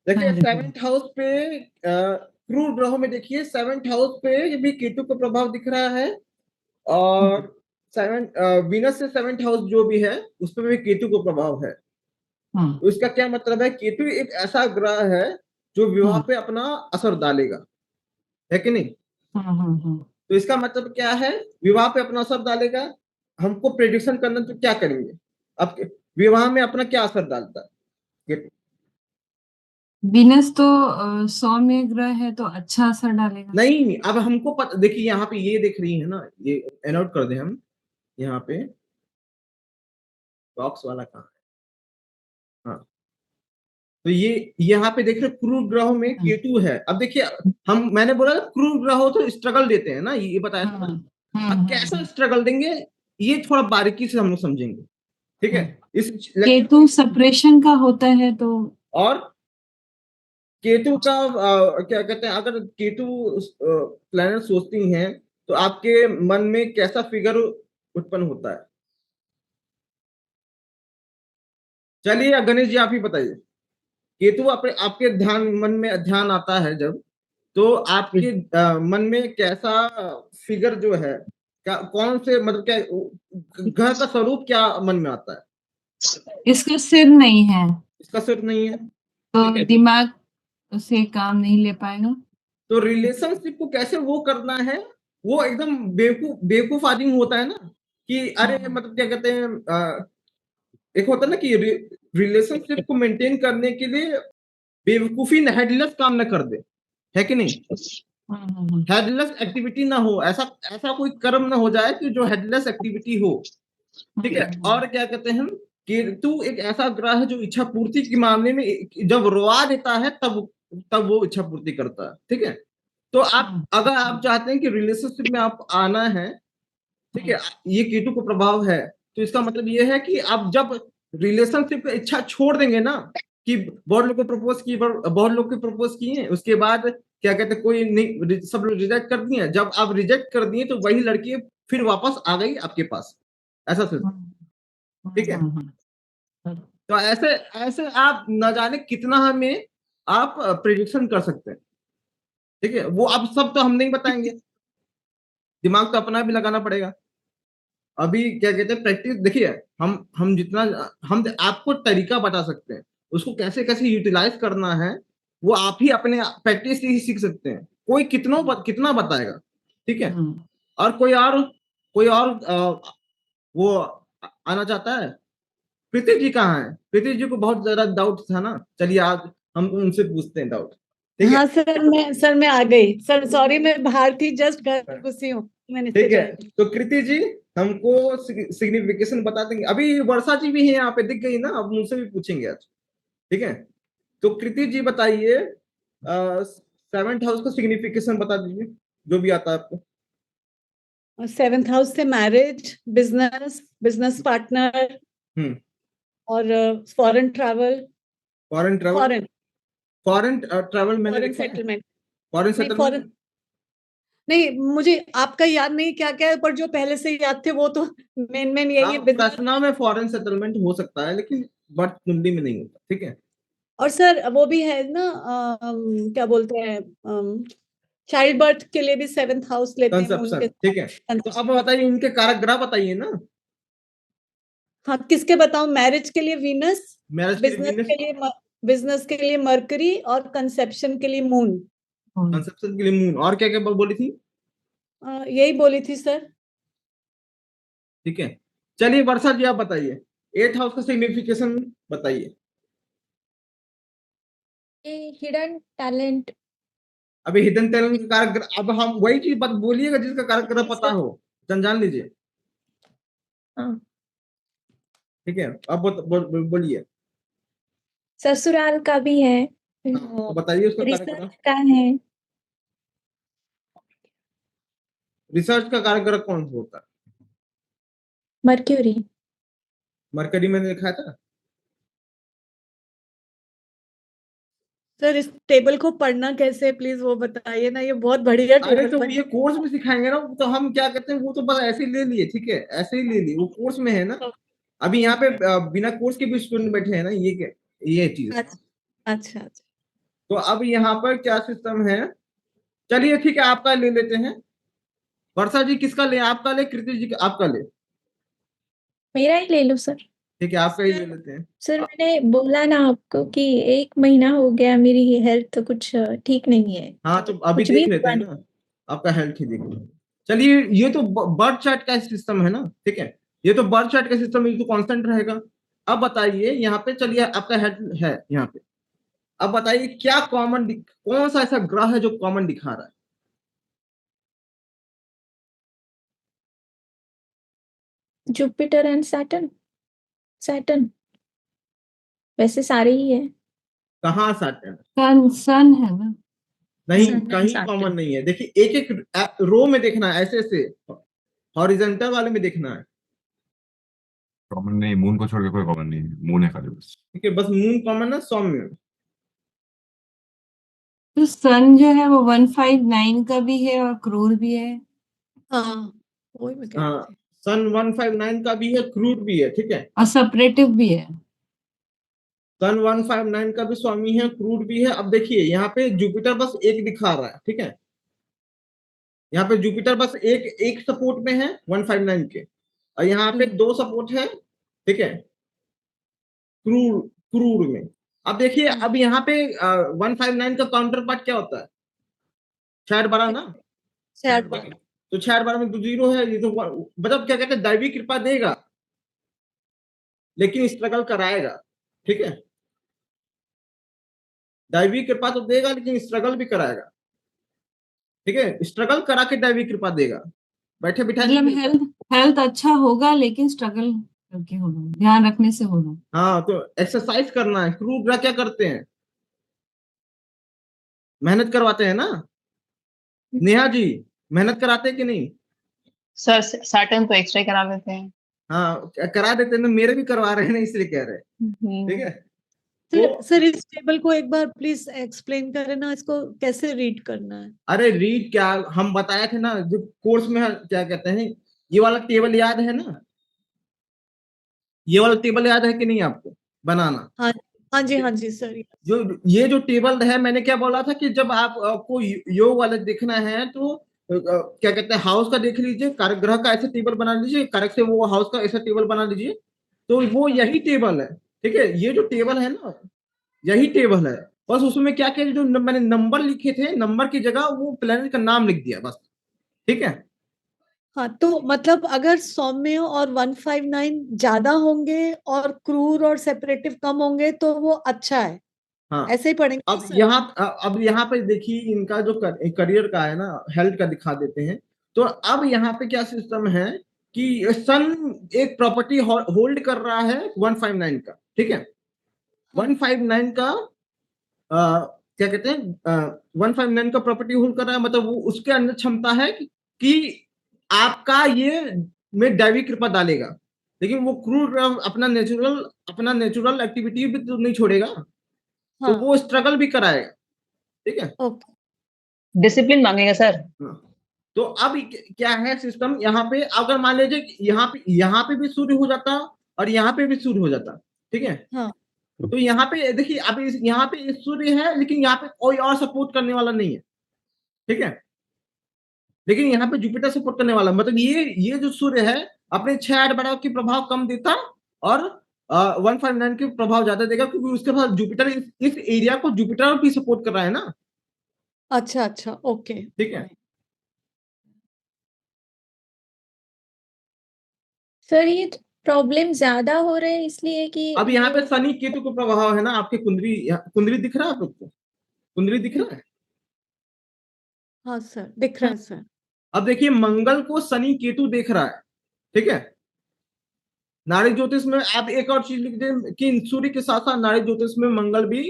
देखिए अरे वाह। 7th हाउस पे क्रूर ग्रहों में देखिए 7th हाउस पे भी केतु का प्रभाव दिख रहा है। हम्म, और सेवन वीनस से 7th हाउस जो भी है उस पर भी केतु का प्रभाव है। हम्म, तो इसका क्या मतलब है, केतु एक ऐसा ग्रह है जो विवाह हम्म, पे अपना असर डालेगा, है कि नहीं। हम्म। तो इसका मतलब क्या है, विवाह पे अपना असर डालेगा। हमको प्रेडिक्शन करना तो क्या करेंगे, अब विवाह में अपना क्या असर डालता है केतु? वीनस तो सौम्य ग्रह है तो अच्छा असर डालेगा। नहीं, अब हमको पता, देखिए यहाँ पे ये देख रही है ना, ये एनोट कर दे हम यहाँ पे, बॉक्स वाला कहाँ है, हाँ। तो ये यहाँ पे देख रहे हो, क्रूर ग्रहों में हम्म, केतु है। अब देखिए, हम मैंने बोला क्रूर ग्रह हो तो स्ट्रगल देते हैं ना, ये बताया था हम्म, ना। अब कैसा हम्म, स्ट्रगल देंगे, ये थोड़ा बारीकी से हम लोग समझेंगे, ठीक है। हम्म। इस केतु सप्रेशन का होता है तो। और केतु का क्या कहते हैं, अगर केतु प्लैनेट सोचती हैं तो आपके मन में कैसा फिगर उत्पन्न होता है। चलिए गणेश जी आप ही बताइए, केतु अपने आपके ध्यान मन में ध्यान आता है जब, तो आपके मन में कैसा फिगर जो है, क्या कौन से मतलब क्या ग्रह का स्वरूप क्या मन में आता है। इसका सिर नहीं है इसका सिर्फ नहीं है, तो ठीक है। दिमाग से काम नहीं ले पाएगा। तो रिलेशनशिप को कैसे वो करना है, वो एकदम बेवकूफ बेवकूफ आदमी होता है ना, कि अरे हम्म, मतलब क्या कहते हैं, एक होता है ना कि रिलेशनशिप को मेंटेन करने के लिए बेवकूफी हेडलेस काम न कर दे, है कि नहीं। हम्म, हेडलेस एक्टिविटी ना हो, ऐसा ऐसा कोई कर्म ना हो जाए कि जो हेडलेस एक्टिविटी हो, ठीक है। और क्या कहते हैं, केतु एक ऐसा ग्रह है जो इच्छा पूर्ति के मामले में जब रोआ देता है तब तब वो इच्छा पूर्ति करता है, ठीक है। तो आप हम्म, अगर आप चाहते हैं कि रिलेशनशिप में आप आना है, ठीक है, ये केतु का प्रभाव है, तो इसका मतलब ये है कि आप जब रिलेशनशिप की इच्छा छोड़ देंगे ना, कि बहुत लोग को प्रपोज किए, बहुत लोग को प्रपोज किए, उसके बाद क्या कहते हैं, कोई नहीं, सब लोग रिजेक्ट कर दिए, जब आप रिजेक्ट कर दिए तो वही लड़की फिर वापस आ गई आपके पास, ऐसा सोच, ठीक है। हम्म। तो ऐसे ऐसे आप न जाने कितना हमें आप प्रिडिक्शन कर सकते हैं, ठीक है। वो अब सब तो हम नहीं बताएंगे, दिमाग तो अपना भी लगाना पड़ेगा। अभी क्या कहते हैं, प्रैक्टिस देखिए, हम जितना हम आपको तरीका बता सकते हैं, उसको कैसे कैसे यूटिलाइज करना है, वो आप ही अपने प्रैक्टिस से ही सीख सकते हैं। कोई कितना बताएगा, ठीक है। और कोई और वो आना चाहता है। प्रीति जी कहाँ है, प्रीति जी को बहुत ज्यादा डाउट था ना, चलिए आज हम उनसे पूछते हैं डाउट, ठीक है। हाँ सर मैं आ गई सर, सॉरी मैं बाहर थी, जस्ट घर घुसी हूँ, मैं नीचे ठीक है, जाएगी। तो कृति जी हमको सिग्निफिकेशन बता देंगे। अभी वर्षा जी भी है यहाँ पे, दिख गई ना, अब उनसे भी पूछेंगे आज, ठीक है। तो कृति जी बताइए, 7th हाउस का सिग्निफिकेशन बता दीजिए, जो भी आता है आपको। 7th हाउस से मैरिज, बिजनेस, बिजनेस पार्टनर हम्म। और foreign travel. Foreign travel, foreign foreign travel मैंने फॉरेन लिखा है, सेटलमेंट। फॉरेन नहीं सेटलमेंट। फॉरेन नहीं, मुझे आपका याद नहीं क्या क्या है, पर जो पहले से याद थे वो तो मेन मेन यही हाँ, है, बिजनेस। प्रश्नों में फॉरेन सेटलमेंट हो सकता है, लेकिन बट कुंडली में नहीं होता, ठीक है। और सर वो भी है ना, क्या बोलते हैं, चाइल्ड बर्थ के लिए भी 7th हाउस लेते हैं कंसेप्शन, उनके ठीक है। तो अब बताइए इनके कारक ग्रह बताइए ना। हाँ किसके बताऊं, मैरिज के लिए वीनस, मैरिज के लिए बिजनेस वीनस, के लिए बिजनेस के लिए मरकरी और कंसेप्शन के लिए मून। कंसेप्शन के लिए मून, और क्या क्या बोली थी। यही बोली थी सर। ठीक है, चलिए वर्षा जी आप बताइए, 8th हाउस का सिग्निफिकेशन बताइए। Hidden talent. अभी हिडन टैलेंट का कारक ग्रह, अब हम वही चीज बोलिएगा जिसका कारक ग्रह पता सर हो, जान लीजिए, हाँ, ठीक है। अब बोलिए। ससुराल का भी है, हाँ, तो बताइए उसका कारक ग्रह। रिसर्च का है, रिसर्च का कारक ग्रह कौन सा होता है। मर्क्यूरी। मरकरी मैंने लिखा था। सर इस टेबल को पढ़ना कैसे है, प्लीज वो बताइए ना, ये बहुत बढ़िया अरे टेबल तो बन। ये कोर्स में सिखाएंगे ना, तो हम क्या कहते हैं, वो तो बस ऐसे ही ले लिए, ठीक है, ऐसे ही ले लिए, वो कोर्स में है ना। अभी यहाँ पे बिना कोर्स के भी स्टूडेंट बैठे हैं ना, ये क्या, ये चीज। अच्छा अच्छा अच्छा। तो अब यहाँ पर क्या सिस्टम है, चलिए ठीक है आपका ले लेते हैं। वर्षा जी किसका ले, आपका ले, कृति जी आपका ले, मेरा ही ले लो सर। ठीक है आपका ही ले लेते हैं। सर मैंने बोला ना आपको कि 1 महीना हो गया, मेरी हेल्थ कुछ ठीक नहीं है। हाँ तो अभी कुछ भी देख लेते हुआ हैं ना, आपका हेल्थ ही देख लेते हैं। चलिए ये तो बर्थ चार्ट का सिस्टम है ना, ठीक है, ये तो बर्थ चार्ट का सिस्टम, ये तो कांस्टेंट रहेगा। अब बताइए यहाँ पे, चलिए आपका हेल्थ है यहाँ पे, अब बताइए क्या कॉमन, कौन सा ऐसा ग्रह है जो कॉमन दिखा रहा है? Jupiter and Saturn. सैटर्न वैसे सारे ही है। कहाँ सैटर्न? सन है ना। नहीं Sun and कहीं Saturn। कॉमन नहीं है, देखिए एक एक रो में देखना है, ऐसे ऐसे हॉरिजॉन्टल वाले में देखना है। कॉमन नहीं, मून को छोड़ के कोई कॉमन नहीं है, मून है खाली बस। ठीक है, बस मून कॉमन है, सौम्य। तो सन जो है वो 159 का भी है और क्रूर भी है। हाँ वही मैं कह रही हाँ थी। सन 159 का भी है, क्रूड भी है, ठीक है। और सेपरेटिव भी है। सन 159 का भी स्वामी है, क्रूड भी है। अब देखिए यहाँ पे जुपिटर बस एक दिखा रहा है, ठीक है, यहाँ पे जुपिटर बस एक एक सपोर्ट में है 159 के, और यहाँ पे 2 सपोर्ट है, ठीक है, क्रूड क्रूड में। अब देखिए अब यहाँ पे 159 का काउंटर पार्ट क्या होता है, 6/12 ना, शायद बात। तो 6/12 में तो 0 है, ये तो मतलब क्या कहते हैं, दैवी कृपा देगा लेकिन स्ट्रगल कराएगा, ठीक है, दैवी कृपा तो देगा लेकिन स्ट्रगल भी कराएगा, ठीक है, स्ट्रगल करा के दैवी कृपा देगा, बैठे बिठाए नहीं मतलब देगा। हेल्थ अच्छा होगा लेकिन स्ट्रगल करके होगा, ध्यान रखने से होगा। हाँ तो एक्सरसाइज करना है। क्रूड ग्रह क्या करते हैं, मेहनत करवाते हैं ना, नेहा जी मेहनत कराते हैं कि नहीं? सर सैटर्न तो एक्स्ट्रा करा लेते हैं। हाँ करा देते हैं ना, मेरे भी करवा रहे हैं ना, इसलिए कह रहे हैं, ठीक है। सर इस टेबल को एक बार प्लीज एक्सप्लेन करें ना, इसको कैसे रीड करना है? अरे रीड क्या, हम बताए थे ना जो कोर्स में, क्या कहते हैं, ये वाला टेबल याद है ना, ये वाला टेबल याद है कि नहीं आपको बनाना? हाँ हाँ जी सर। जो ये जो टेबल है, मैंने क्या बोला था कि जब आपको योग वाला देखना है तो क्या कहते हैं, हाउस का देख लीजिए, कारक ग्रह का ऐसे टेबल बना लीजिए, कारक से वो हाउस का ऐसा टेबल बना लीजिए, तो वो यही टेबल है, ठीक है, ये जो टेबल है ना यही टेबल है। बस उसमें क्या किया, जो मैंने नंबर लिखे थे, नंबर की जगह वो प्लेनेट का नाम लिख दिया बस, ठीक है। हाँ तो मतलब अगर सौम्य और 159 ज्यादा होंगे और क्रूर और सेपरेटिव कम होंगे तो वो अच्छा है, हाँ ऐसे ही पढ़ेंगे अब सर? अब यहाँ पे देखिए इनका जो करियर का है ना, हेल्थ का दिखा देते हैं। तो अब यहाँ पे क्या सिस्टम है कि सन एक प्रॉपर्टी होल्ड कर रहा है 159 का, ठीक है, 159 का क्या कहते हैं, 159 का प्रॉपर्टी होल्ड कर रहा है, मतलब वो उसके अंदर क्षमता है कि आपका ये में दैवी कृपा डालेगा, लेकिन वो क्रूर अपना नेचुरल एक्टिविटी भी तो नहीं छोड़ेगा, तो वो स्ट्रगल भी कराएगा, ठीक है। ओके। डिसिप्लिन मांगेगा सर। हाँ। तो अब क्या है सिस्टम, यहाँ पे अगर मान लीजिए यहाँ पे भी सूर्य हो जाता और यहाँ पे भी सूर्य हो जाता, ठीक है, हाँ तो यहाँ पे देखिए अब यहाँ पे सूर्य है लेकिन यहाँ पे कोई और सपोर्ट करने वाला नहीं है, ठीक है, लेकिन यहाँ पे जुपिटर सपोर्ट करने वाला, मतलब ये जो सूर्य है अपने 6/12 के प्रभाव कम देता और 159 के प्रभाव ज्यादा देगा, क्योंकि उसके पास जुपिटर इस एरिया को जुपिटर भी सपोर्ट कर रहा है ना। अच्छा ओके ठीक है, सर ये प्रॉब्लम ज्यादा हो रहे हैं इसलिए कि अब यहाँ पे शनि केतु का प्रभाव है ना, आपके कुंडली दिख रहा है आप लोग को, कुंडली दिख रहा है? हाँ सर दिख रहा है सर। अब देखिए मंगल को शनि केतु देख रहा है, ठीक है, नाड़ी ज्योतिष में आप एक और चीज लिख दें कि सूर्य के साथ साथ नाड़ी ज्योतिष में मंगल भी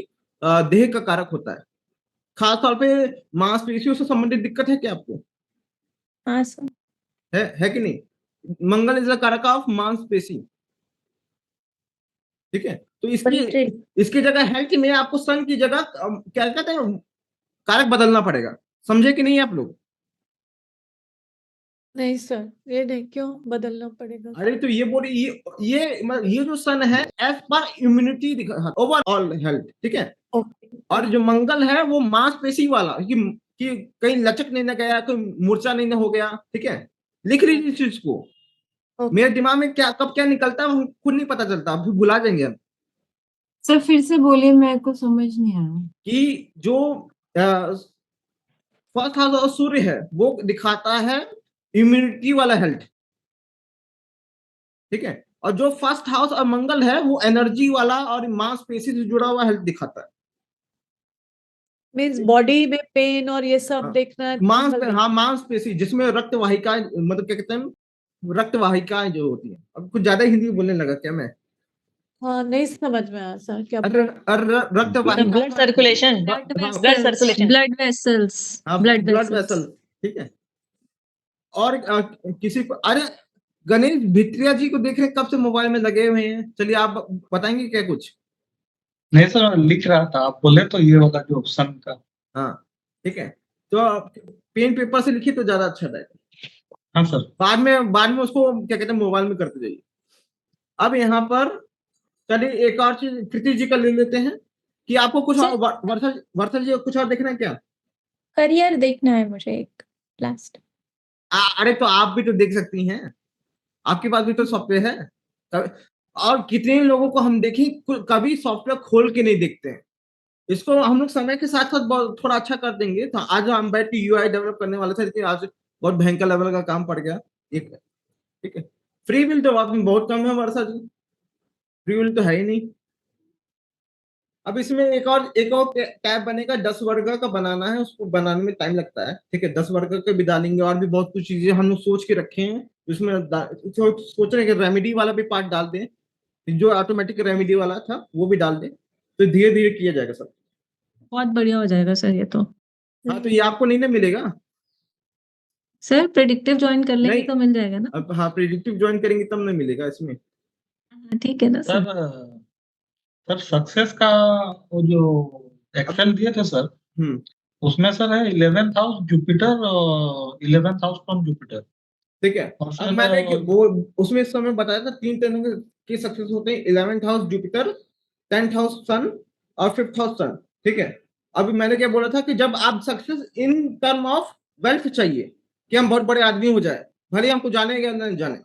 देह का कारक होता है। खास तौर पे मांसपेशियों से संबंधित दिक्कत है क्या आपको? हाँ सर। है कि नहीं? मंगल इज द कारक ऑफ मांसपेशी, ठीक है, तो इसकी जगह है कि नहीं, आपको सन की जगह क्या कहते हैं कारक बदलना पड़ेगा, समझे कि नहीं आप लोग? नहीं सर, ये नहीं, क्यों बदलना पड़ेगा? अरे तो ये बोल ये जो सन है as per immunity overall health, ठीक है। ओके और जो मंगल है वो मांसपेशी वाला कि कहीं लचक नहीं ना गया, कोई मूर्छा नहीं ना हो गया, ठीक है। लिख लीजिए इस चीज को। ओके मेरे दिमाग में क्या कब क्या निकलता है हम खुद नहीं पता चलता, फिर भुला जाएंगे हम। सर फिर से बोलिए, मेरे को समझ नहीं आया। कि जो फर्स्ट हाउस और सूर्य है वो दिखाता है इम्यूनिटी वाला हेल्थ, ठीक है। और जो फर्स्ट हाउस और मंगल है वो एनर्जी वाला और मांसपेशी से जुड़ा हुआ हेल्थ दिखाता है। मीन्स बॉडी में पेन और ये सब हाँ। देखना है, मंगल देखना हाँ मांसपेशी जिसमें रक्त वाहिका, मतलब क्या कहते हैं, रक्त वाहिकाएं जो होती है। अब कुछ ज्यादा हिंदी बोलने लगा क्या मैं? है। हाँ, नहीं समझ में आया सर क्या अरे रक्त वाहिका, blood circulation, blood blood circulation. Blood vessels, blood blood vessel, ठीक है। और किसी को, अरे गणेश भित्रिया जी को देख रहे हैं कब से मोबाइल में लगे हुए हैं। चलिए आप बताएंगे क्या कुछ? नहीं सर, लिख रहा था, आप बोले तो ये वाला जो ऑप्शन का। हाँ ठीक है, तो आप पेन पेपर से लिखिए तो ज्यादा अच्छा रहेगा। हाँ सर। बाद में उसको क्या कहते हैं मोबाइल में करते जाइए। अब यहाँ पर चलिए एक और चीज कृति जी का ले लेते हैं कि आपको कुछ और वर्षा जी कुछ और देखना है क्या? करियर देखना है मुझे एक लास्ट। अरे तो आप भी तो देख सकती हैं, आपके पास भी तो सॉफ्टवेयर है। और कितने लोगों को हम देखें कभी सॉफ्टवेयर खोल के नहीं देखते हैं। इसको हम लोग समय के साथ साथ थोड़ा अच्छा कर देंगे। तो आज हम बैठ के यूआई डेवलप करने वाले थे, लेकिन आज बहुत भयंकर लेवल का काम पड़ गया। एक ठीक है, फ्री विल तो आप में बहुत कम है वर्षा जी, फ्री विल तो है ही नहीं। अब इसमें एक और टैब बनेगा, 10 वर्ग का बनाना है, उसको बनाने में टाइम लगता है, ठीक है। 10 वर्ग का भी डालेंगे और भी बहुत कुछ चीजें हम लोग सोच के रखे हैं। इसमें सोच रहे हैं कि रेमेडी वाला भी पार्ट डाल दें, जो ऑटोमेटिक रेमेडी वाला था वो भी डाल दें, तो धीरे धीरे किया जाएगा सब। बहुत बढ़िया हो जाएगा सर ये तो। हाँ तो ये आपको नहीं ना मिलेगा सर प्रेडिक्टिव ज्वाइन कर लेंगे नहीं। तो मिल जाएगा ना? अब हाँ प्रिडिक्टिव ज्वाइन करेंगे तब नहीं मिलेगा इसमें। हाँ, ठीक है ना सर सर। सर सक्सेस का वो जो एक्सेल दिए थे सर, उसमें सर है 11th house Jupiter, 11th house from Jupiter. ठीक है, और अब सर मैंने वो उसमें इस समय बताया था 3 तरह के सक्सेस होते हैं, 11th house Jupiter, 10th house सन और 5th हाउस सन, ठीक है। अभी मैंने क्या बोला था कि जब आप success in term of wealth चाहिए कि हम बहुत बड़े आदमी हो जाए, भले ही हमको जाने या नहीं जाने,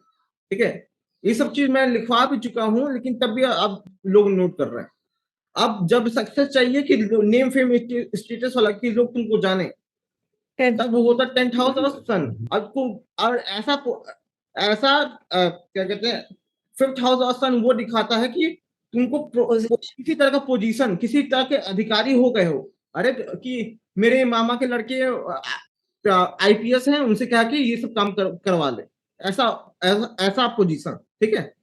ठीक है। ये सब चीज मैं लिखवा भी चुका हूं, लेकिन तब भी अब लोग नोट कर रहे हैं। अब जब सक्सेस चाहिए कि नेम फेम स्टेटस वाला कि लोग तुमको जाने, तब वो होता 10th हाउस और सन। आपको और ऐसा क्या कहते हैं 5th हाउस और सन वो दिखाता है कि तुमको किसी तरह का पोजीशन, किसी तरह के अधिकारी हो गए हो। अरे कि मेरे मामा के लड़के आईपीएस हैं, उनसे कहा कि ये सब काम करवा ले, ऐसा ऐसा ऐसा पोजीशन, ठीक है।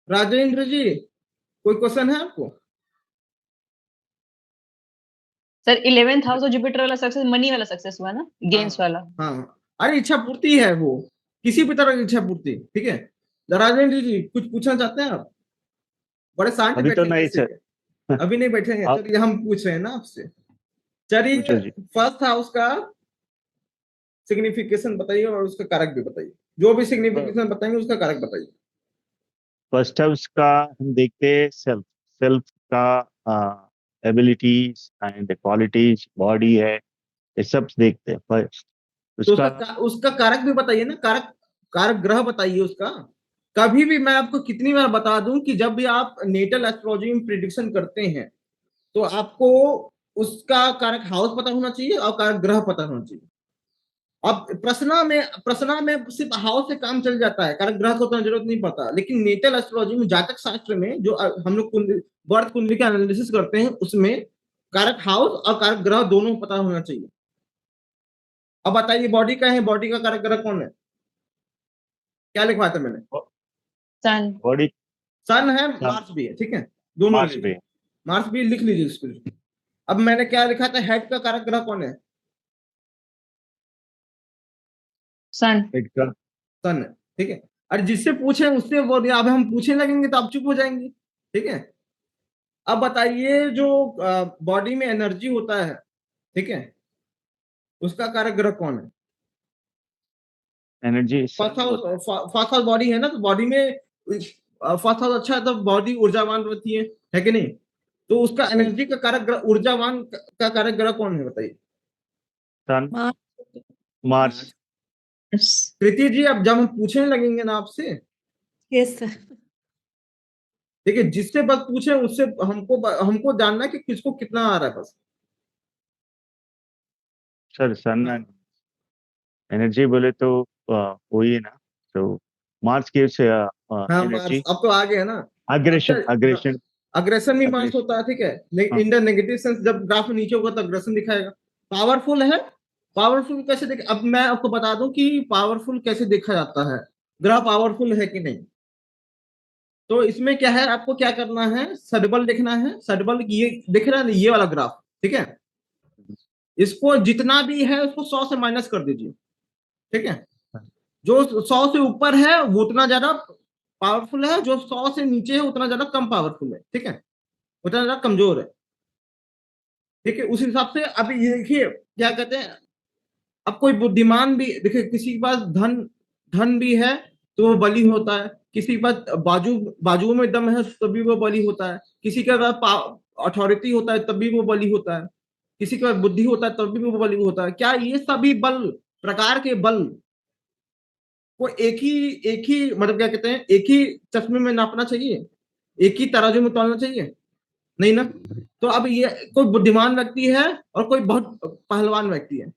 राजेंद्र जी कोई क्वेश्चन है आपको? सर 11th हाउस और जुपिटर वाला सक्सेस मनी वाला सक्सेस हुआ ना, गेम्स वाला। हाँ अरे इच्छा पूर्ति है वो, किसी भी तरह की इच्छा पूर्ति, ठीक है। राजेंद्र जी कुछ पूछना चाहते हैं आप? बड़े शांत अभी तो बैठे हैं नहीं जैसे। सर। अभी नहीं बैठेंगे, आप चलिए हम पूछ रहे हैं ना आपसे। चलिए पूछो जी। फर्स्ट हाउस का सिग्निफिकेशन बताइए और उसका कारक भी बताइए। जो भी सिग्निफिकेशन बताएंगे उसका कारक बताइए। फर्स्ट हाउस का हम देखते हैं सेल्फ, सेल्फ का एबिलिटीज एंड क्वालिटीज, बॉडी है, ये सब देखते हैं। पर तो उसका उसका कारक भी बताइए ना, कारक कारक ग्रह बताइए उसका। कभी भी मैं आपको कितनी बार बता दूं कि जब भी आप नेटल एस्ट्रोलॉजी में प्रिडिक्शन करते हैं तो आपको उसका कारक हाउस पता होना चाहिए और कारक ग्रह पता होना चाहिए। अब प्रश्न में सिर्फ हाउस से काम चल जाता है, कारक ग्रह को उतना जरूरत नहीं पड़ता। लेकिन नेटल एस्ट्रोलॉजी में, जातक शास्त्र में, जो हम लोग बर्थ कुंडली का एनालिसिस करते हैं, उसमें कारक हाउस और कारक ग्रह दोनों पता होना चाहिए। अब बताइए बॉडी का है, बॉडी का कारक ग्रह कौन है? क्या लिखवाया था मैंने? सन। बॉडी सन है, मार्स भी है, ठीक है, दोनों मार्स पे मार्स भी लिख लीजिए इसको। अब मैंने क्या लिखा था, हेड का कारक ग्रह कौन है? सन। सन है, ठीक है। और जिससे पूछे उससे वो, अब हम पूछने लगेंगे तो आप चुप हो जाएंगे, ठीक है। अब बताइए जो बॉडी में एनर्जी होता है, ठीक है, उसका कारक ग्रह कौन है? एनर्जी फर्स्ट हाउस बॉडी है ना, तो बॉडी में फर्स्ट हाउस अच्छा है तो बॉडी ऊर्जावान रहती है कि नहीं? तो उसका एनर्जी का कारक ग्रह, ऊर्जावान का कारक ग्रह कौन है बताइए? सन, मार्स। मार्स। कृति जी, अब जब हम पूछने लगेंगे ना आपसे, यस सर। देखिए जिससे बस पूछे उससे हमको जानना है कि किसको कितना आ रहा है बस। सर सन एनर्जी बोले तो वही है ना, तो मार्स गिव्स हाँ, एनर्जी, अब तो आ गया ना। अग्रेशन, अग्रेशन, अग्रेशन भी मार्स Aggression. होता है, ठीक है। हाँ. इन द नेगेटिव सेंस जब ग्राफ नीचे होगा तो अग्रेशन दिखाएगा। पावरफुल है, पावरफुल कैसे देख, अब मैं आपको बता दूं कि पावरफुल कैसे देखा जाता है, ग्रह पावरफुल है कि नहीं। तो इसमें क्या है, आपको क्या करना है, सडबल देखना है। सडबल ये दिख रहा है, ये वाला ग्राफ, ठीक है। इसको जितना भी है उसको 100 से माइनस कर दीजिए, ठीक है। जो 100 से ऊपर है वो उतना ज्यादा पावरफुल है, जो 100 से नीचे है उतना ज्यादा कम पावरफुल है, ठीक है, उतना ज्यादा कमजोर है, ठीक है। उस हिसाब से अब ये देखिए क्या कहते हैं, अब कोई बुद्धिमान भी देखिए, किसी के पास धन भी है तो वो बली होता है, किसी के पास बाजुओं में दम है तभी वो बली होता है, किसी के पास अथॉरिटी होता है तभी वो बली होता है, किसी के पास बुद्धि होता है तभी वो बली होता है। क्या ये सभी बल, प्रकार के बल को एक ही मतलब क्या कहते हैं, एक ही चश्मे में नापना चाहिए, एक ही तराजू में तौलना चाहिए? नहीं ना। तो अब ये कोई बुद्धिमान व्यक्ति है और कोई बहुत पहलवान व्यक्ति है,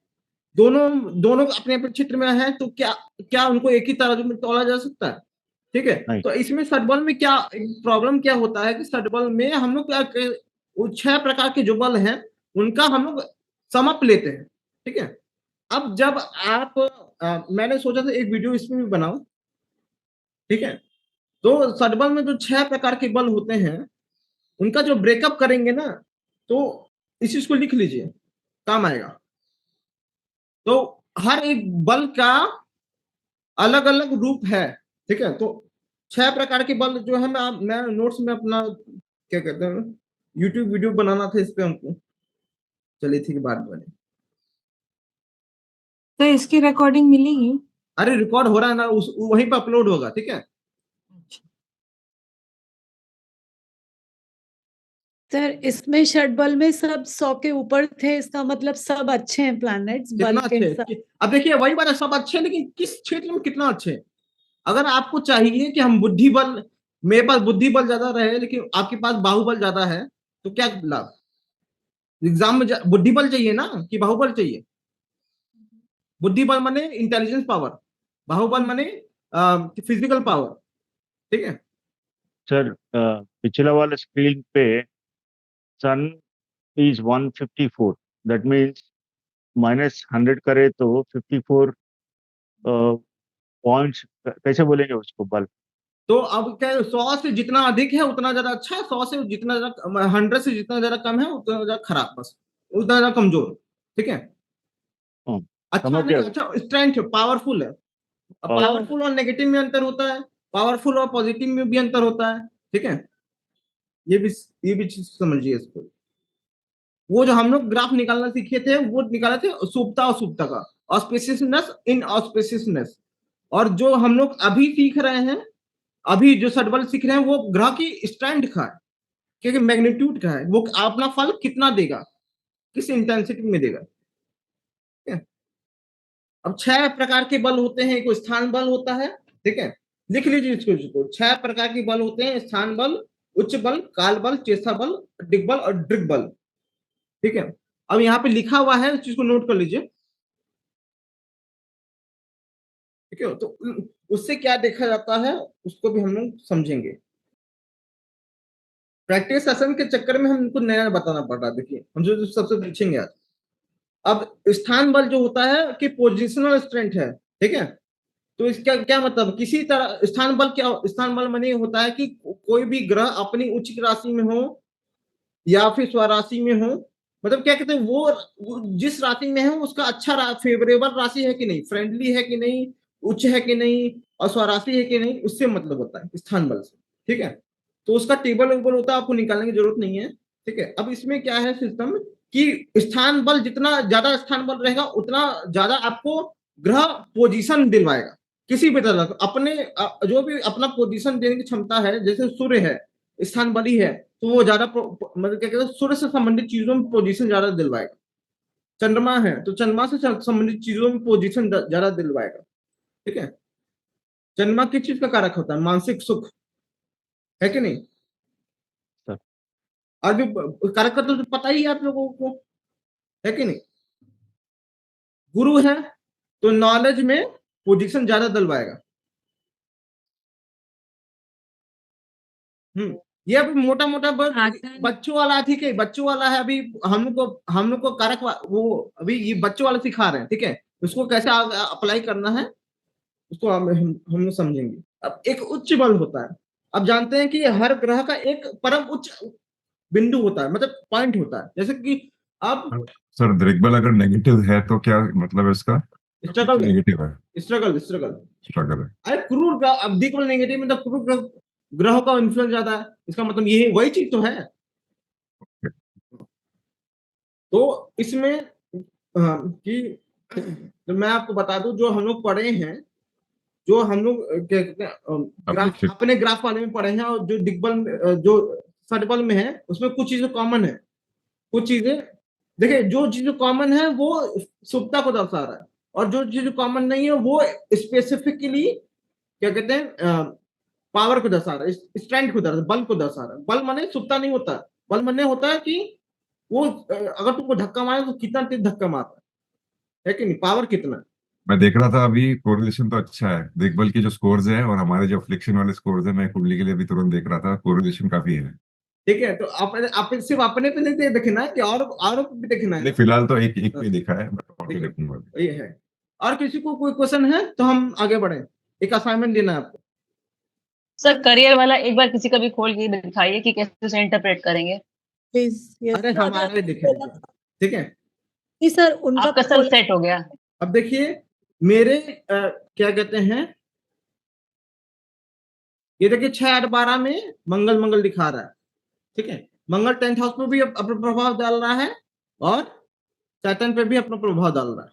दोनों दोनों अपने अपने क्षेत्र में है, तो क्या क्या उनको एक ही तराजू में तौला जा सकता है? ठीक है। नहीं। तो इसमें सटबल में क्या प्रॉब्लम क्या होता है कि सटबल में हम लोग क्या 6 प्रकार के जो बल हैं उनका हम लोग समप लेते हैं, ठीक है। अब जब आप मैंने सोचा था एक वीडियो इसमें भी बनाऊं, ठीक है। तो सटबल में जो 6 प्रकार के बल होते हैं उनका जो ब्रेकअप करेंगे ना, तो इस चीज को लिख लीजिए, काम आएगा। तो हर एक बल का अलग अलग रूप है, ठीक है। तो 6 प्रकार के बल जो है, मैं नोट्स में अपना क्या कहते हैं यूट्यूब वीडियो बनाना था, इस पे हमको चली थी कि बात बने। तो इसकी रिकॉर्डिंग मिलेगी? अरे रिकॉर्ड हो रहा है ना, वहीं पे अपलोड होगा, ठीक है। सर इसमें षटबल में सब 100 के ऊपर थे, इसका मतलब सब अच्छे हैं प्लैनेट्स बल कितना के अच्छे हिसाब। अब देखिए वही बात है, सब अच्छे हैं, लेकिन किस क्षेत्र में कितना अच्छे हैं। अगर आपको चाहिए कि हम बुद्धि बल, मेरे पास बुद्धि बल ज्यादा रहे लेकिन आपके पास बाहुबल ज्यादा है, तो क्या लाभ? एग्जाम में बुद्धि बल चाहिए ना कि बाहुबल चाहिए? बुद्धि बल माने इंटेलिजेंस पावर, बाहुबल माने फिजिकल पावर, ठीक है। सर पिछला वाला स्क्रीन पे सन इज 154, दैट मीन्स -100 करे तो 54 पॉइंट्स, कैसे बोलेंगे उसको, बल? तो अब क्या 100 से जितना अधिक है उतना ज्यादा अच्छा है, 100 से जितना ज्यादा 100 से जितना ज्यादा कम है उतना ज्यादा खराब, बस उतना ज्यादा कमजोर, ठीक है। अच्छा समझ नहीं, गया। अच्छा स्ट्रेंथ पावरफुल है। पावरफुल और नेगेटिव में अंतर होता है, पावरफुल और पॉजिटिव में भी अंतर होता है, ठीक है। ये भी चीज समझिए इसको। वो जो हम लोग ग्राफ निकालना सीखे थे वो निकाले थे शुभता और शुभता का, ऑस्पिशियसनेस इन ऑस्पिशियसनेस। और जो हम लोग अभी सीख रहे हैं, अभी जो सटबल सीख रहे हैं, वो ग्रह की स्ट्रेंथ का है, क्योंकि मैग्नीट्यूड का है, वो अपना फल कितना देगा, किस इंटेंसिटी में देगा, ठीक है। अब 6 प्रकार के बल होते हैं, एक स्थान बल होता है, ठीक है। लिख लीजिए इसको, 6 प्रकार के बल होते हैं, स्थान बल, उच्च बल, काल बल, चेष्टा बल, दिग्बल और दृग बल, ठीक है। अब यहाँ पे लिखा हुआ है, इस चीज को नोट कर लीजिए, ठीक है। तो उससे क्या देखा जाता है उसको भी हम लोग समझेंगे। प्रैक्टिस सेशन के चक्कर में हमको नया बताना पड़ रहा है। देखिए हम जो सबसे पूछेंगे आज, अब स्थान बल जो होता है कि पोजिशनल स्ट्रेंथ है, ठीक है। तो इसका क्या मतलब, किसी तरह स्थान बल क्या, स्थान बल माने होता है कि कोई भी ग्रह अपनी उच्च राशि में हो या फिर स्वराशि में हो, मतलब क्या कहते हैं वो जिस राशि में है उसका अच्छा फेवरेबल राशि है कि नहीं, फ्रेंडली है कि नहीं, उच्च है कि नहीं और स्वराशि है कि नहीं, उससे मतलब होता है स्थान बल से, ठीक है। तो उसका टेबल वेबल होता है, आपको निकालने की जरूरत नहीं है, ठीक है। अब इसमें क्या है सिस्टम कि स्थान बल, जितना ज्यादा स्थान बल रहेगा उतना ज्यादा आपको ग्रह पोजीशन दिलवाएगा किसी भी तरह का, अपने जो भी अपना पोजीशन देने की क्षमता है, जैसे सूर्य है, स्थान बली है, तो वो ज्यादा मतलब क्या कहते हैं, सूर्य से संबंधित चीजों में पोजीशन ज्यादा दिलवाएगा। चंद्रमा है तो चंद्रमा से संबंधित चीजों में पोजीशन ज्यादा दिलवाएगा। ठीक है, चंद्रमा किस चीज का कारक होता है? मानसिक सुख, है कि नहीं? सर। और भी कारक का तो पता ही है आप लोगों को, है कि नहीं? गुरु है तो नॉलेज में पोजीशन ज्यादा दिलवाएगा। ये अभी मोटा मोटा बच्चों वाला, ठीक है, बच्चों वाला है। अभी हम लोग को कारक वो अभी ये बच्चों वाला सिखा रहे हैं। ठीक है, उसको कैसे अप्लाई करना है उसको हम लोग समझेंगे। अब एक उच्च बल होता है। अब जानते हैं कि हर ग्रह का एक परम उच्च बिंदु होता है, मतलब पॉइंट होता है। जैसे कि अब सर दिग्बल अगर नेगेटिव है तो क्या मतलब है इसका? स्ट्रगल नेगेटिव है, स्ट्रगल स्ट्रगल है। अरे क्रूर ग्रह, अब दिग्बल नेगेटिव में तो क्रूर ग्रहों का इन्फ्लुएंस ज्यादा है, इसका मतलब ये वही चीज तो है। तो इसमें कि तो मैं आपको बता दूं, जो हम लोग पढ़े हैं, जो हम लोग क्या कहते हैं अपने ग्राफ वाले में पढ़े हैं, और जो दिग्बल जो षटबल में है उसमें कुछ चीजें कॉमन है। कुछ चीजें देखिए, जो चीजें कॉमन है वो शुभता को दर्शा रहा है, और जो चीजें कॉमन नहीं है वो स्पेसिफिकली क्या कहते हैं पावर को दर्शा रहा है, स्ट्रेंथ को दर्शा, बल को दर्शा रहा है। बल माने शुभता नहीं होता, बल माने होता है कि वो अगर तुमको धक्का मारे तो कितना तेज धक्का मारता है कि नहीं, पावर कितना। मैं देख रहा था अभी कोरिलेशन तो अच्छा है, दिग्बल की जो स्कोर्स है और हमारे जो अफ्लिक्शन वाले स्कोर्स है, मैं कुंडली के लिए भी तुरंत देख रहा था, कोरिलेशन काफी है। ठीक है, तो आप सिर्फ अपने पे नहीं देखना है कि और भी देखना है। फिलहाल तो एक पे दिखा है, और भी देखूंगा। ये है। और किसी को कोई क्वेश्चन है तो हम आगे बढ़े, एक असाइनमेंट देना है आपको। सर करियर वाला एक बार किसी का भी खोल के दिखाइए कि कैसे उसे इंटरप्रेट करेंगे। प्लीज। अरे हमारे देखे, ठीक है जी सर, उनका आपका सर सेट हो गया। अब देखिए मेरे क्या कहते हैं, ये देखिए 6 8 12 में मंगल दिखा रहा है। ठीक है, मंगल 10th हाउस पर भी अपना प्रभाव डाल रहा है और सैटर्न पे भी अपना प्रभाव डाल रहा है।